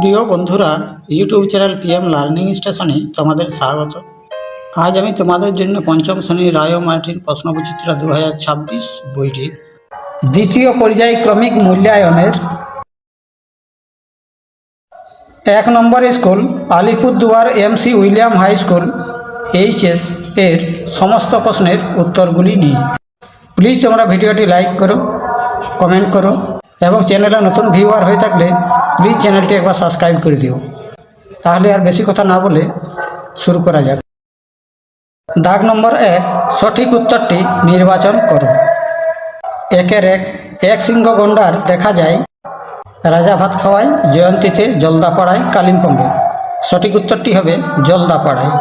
প্রিয় বন্ধুরা, YouTube channel PM learning স্টেশনে তোমাদের স্বাগত। আজ আমি তোমাদের জন্য পঞ্চম শ্রেণীর রায় ও মার্টিন প্রশ্নবিচিত্রা 2026 বইটির দ্বিতীয় পর্যায়ক্রমিক মূল্যায়নের 1 নম্বর school Alipurduar MC William high school HS এর সমস্ত প্রশ্নের উত্তরগুলি নিয়ে। প্লিজ তোমরা ভিডিওটি লাইক করো, কমেন্ট করো এবং চ্যানেলে নতুন ভিউয়ার হয়ে থাকলে প্লিজ চ্যানেলটি একবার সাবস্ক্রাইব করে দিও। তাহলে আর বেশি কথা না বলে শুরু করা যাক। দাগ নম্বর 1, সঠিক উত্তরটি নির্বাচন করো। 1-এর 1, এক সিংহ গন্ডার দেখা যায় রাজা ভাত খাওয়ায়, জয়ন্তীতে, জলদাপাড়ায়, কালিম্পংয়ে। সঠিক উত্তরটি হবে জলদাপাড়ায়।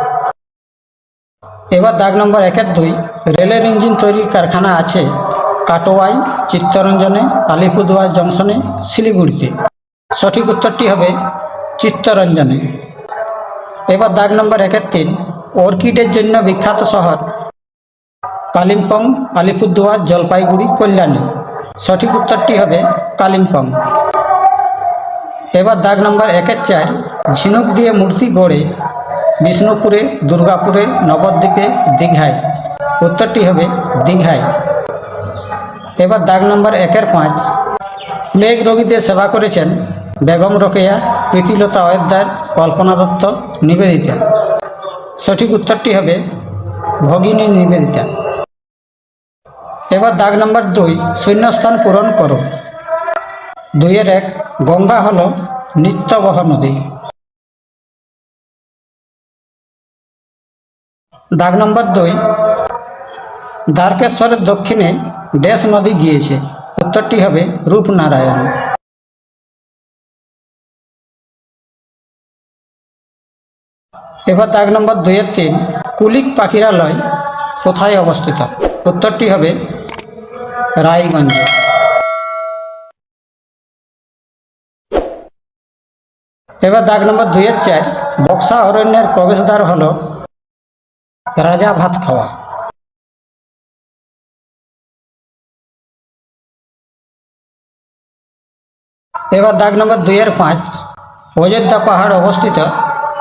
এবার দাগ নম্বর 1-এর 2, রেলের ইঞ্জিন তৈরির কারখানা আছে কাটোয়ায়, চিত্তরঞ্জনে, আলিপুরদুয়ার জংশনে, শিলিগুড়িতে। সঠিক উত্তরটি হবে চিত্তরঞ্জনে। এবার দাগ নম্বর 1-এর 3, অর্কিডের জন্য বিখ্যাত শহর কালিম্পং, আলিপুরদুয়ার, জলপাইগুড়ি, কল্যাণী। সঠিক উত্তরটি হবে কালিম্পং। এবার দাগ নম্বর 1-এর 4, ঝিনুক দিয়ে মূর্তি গড়ে বিষ্ণুপুরে, দুর্গাপুরে, নবদ্বীপে, দীঘায়। উত্তরটি হবে দীঘায়। এবার দাগ নম্বর 1-এর 5, প্লেগ রোগীদের সেবা করেছেন বেগম রোকেয়া, প্রীতিলতা ওয়েদ্দার, কল্পনা দত্ত, নিবেদিতা। সঠিক উত্তরটি হবে ভগিনী নিবেদিতা। এবার দাগ নম্বর 2, শূন্যস্থান পূরণ করো। 2-এর 1, গঙ্গা হল নিত্যবহ নদী। দাগ নম্বর 2, দ্বারকেশ্বরের দক্ষিণে ড্যাশ নদী গিয়েছে। উত্তরটি হবে রূপনারায়ণ। এবার দাগ নম্বর 2-এর 3, কুলিক পাখিরালয় কোথায় অবস্থিত? উত্তরটি হবে রায়গঞ্জ। এবার দাগ নম্বর 2-এর 4, বক্সা অরণ্যের প্রবেশদ্বার হল রাজা ভাত খাওয়া। এবার দাগ নম্বর 2-এর 5, অযোধ্যা পাহাড় অবস্থিত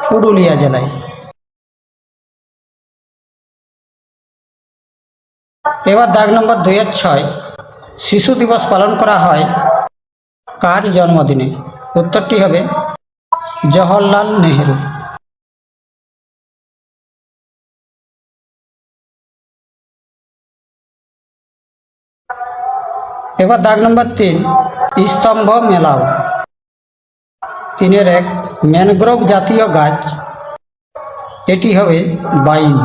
পুরুলিয়া জেলায়। এবার দাগ নম্বর 2-এর 6, শিশু দিবস পালন করা হয় কার জন্মদিনে? উত্তরটি হবে জওহরলাল নেহেরু। এবার দাগ নম্বর 3, স্তম্ভ মেলাও। 3-এর 1, ম্যানগ্রোভ জাতীয় গাছ এটি হবে বাইন।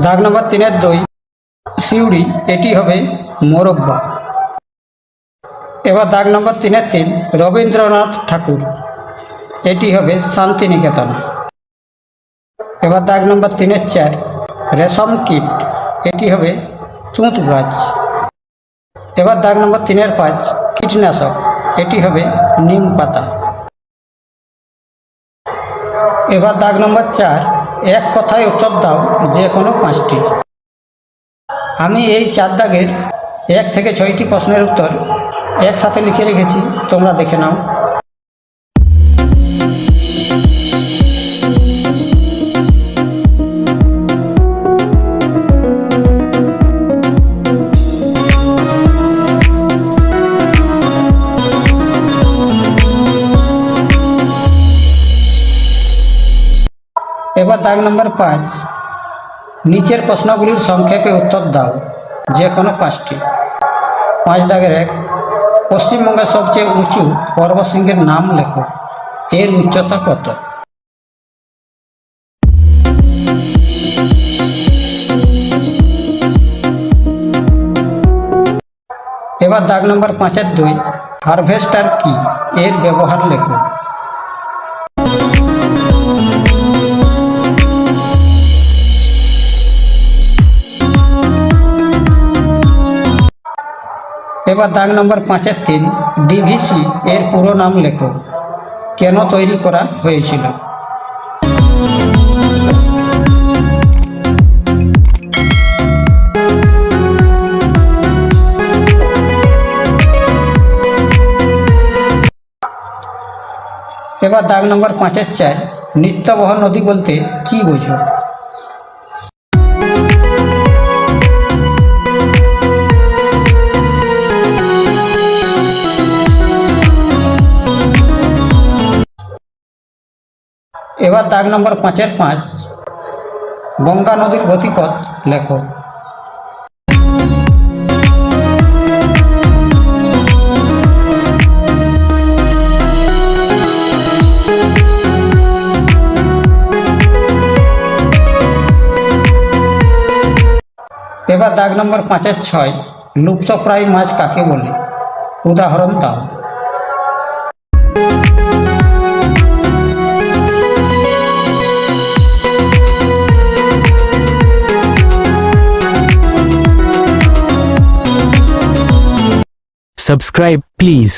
দাগ নম্বর 3-এর 2, সিউড়ি এটি হবে মোরব্বা। এবার দাগ নম্বর 3-এর 3, রবীন্দ্রনাথ ঠাকুর এটি হবে শান্তিনিকেতন। এবার দাগ নম্বর 3-এর 4, রেশম কীট এটি হবে তুঁত গাছ। এবার দাগ নম্বর 3-এর 5, কীটনাশক এটি হবে নিম পাতা। এবার দাগ নম্বর 4, এক কথায় উত্তর দাও যে কোনো 5টি। আমি এই 4 দাগের 1 থেকে 6টি প্রশ্নের উত্তর একসাথে লিখে রেখেছি, তোমরা দেখে নাও। এবার দাগ নম্বর 5, নিচের প্রশ্নগুলির সংক্ষেপে উত্তর দাও যে কোনো 5টি। 5 দাগের 1, পশ্চিমবঙ্গের সবচেয়ে উঁচু পর্বতশৃঙ্গের নাম লেখো, এর উচ্চতা কত? এবার দাগ নম্বর 5-এর 2, হারভেস্টার কি, এর ব্যবহার লেখো। এবার দাগ নম্বর 5-এর 3, ডিভিসি এর পুরো নাম লেখো, কেন তৈরি করা হয়েছিল? এবার দাগ নম্বর 5-4 নিত্যবহ নদী বলতে কি বোঝো? এবার দাগ নম্বর 5-5 গঙ্গা নদীর গতিপথ লেখো। এবার দাগ নম্বর 5-6 লুপ্তপ্রায় মাছ কাকে বলে? উদাহরণ দাও। Subscribe, please.